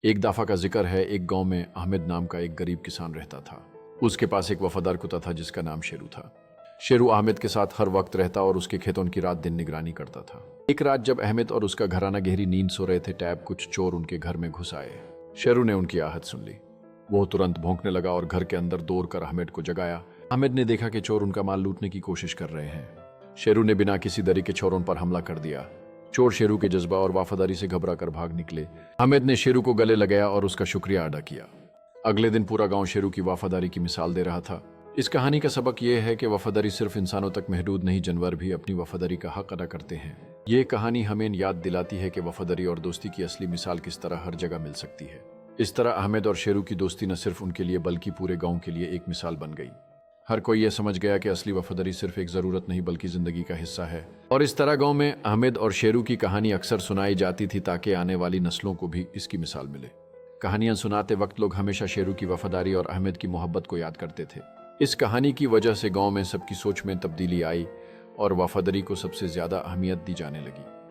एक दफा का जिक्र है, एक गांव में अहमद नाम का एक गरीब किसान रहता था। उसके पास एक वफादार कुत्ता था जिसका नाम शेरू था। शेरू अहमद के साथ हर वक्त रहता और उसके खेतों की रात दिन निगरानी करता था। एक रात जब अहमद और उसका घराना गहरी नींद सो रहे थे, टैब कुछ चोर उनके घर में घुस आए। शेरू ने उनकी आहट सुन ली। वो तुरंत भौंकने लगा और घर के अंदर दौड़ कर अहमद को जगाया। अहमद ने देखा कि चोर उनका माल लूटने की कोशिश कर रहे हैं। शेरू ने बिना किसी दरी के चोरों पर हमला कर दिया। चोर शेरू के जज्बा और वफादारी से घबरा कर भाग निकले। अहमद ने शेरू को गले लगाया और उसका शुक्रिया अदा किया। अगले दिन पूरा गांव शेरू की वफादारी की मिसाल दे रहा था। इस कहानी का सबक यह है कि वफादारी सिर्फ इंसानों तक महदूद नहीं, जानवर भी अपनी वफादारी का हक अदा करते हैं। ये कहानी हमें याद दिलाती है कि वफादारी और दोस्ती की असली मिसाल किस तरह हर जगह मिल सकती है। इस तरह अहमद और शेरू की दोस्ती न सिर्फ उनके लिए बल्कि पूरे गांव के लिए एक मिसाल बन गई। हर कोई यह समझ गया कि असली वफादारी सिर्फ एक जरूरत नहीं बल्कि जिंदगी का हिस्सा है। और इस तरह गांव में अहमद और शेरू की कहानी अक्सर सुनाई जाती थी ताकि आने वाली नस्लों को भी इसकी मिसाल मिले। कहानियां सुनाते वक्त लोग हमेशा शेरू की वफादारी और अहमद की मोहब्बत को याद करते थे। इस कहानी की वजह से गांव में सबकी सोच में तब्दीली आई और वफादारी को सबसे ज्यादा अहमियत दी जाने लगी।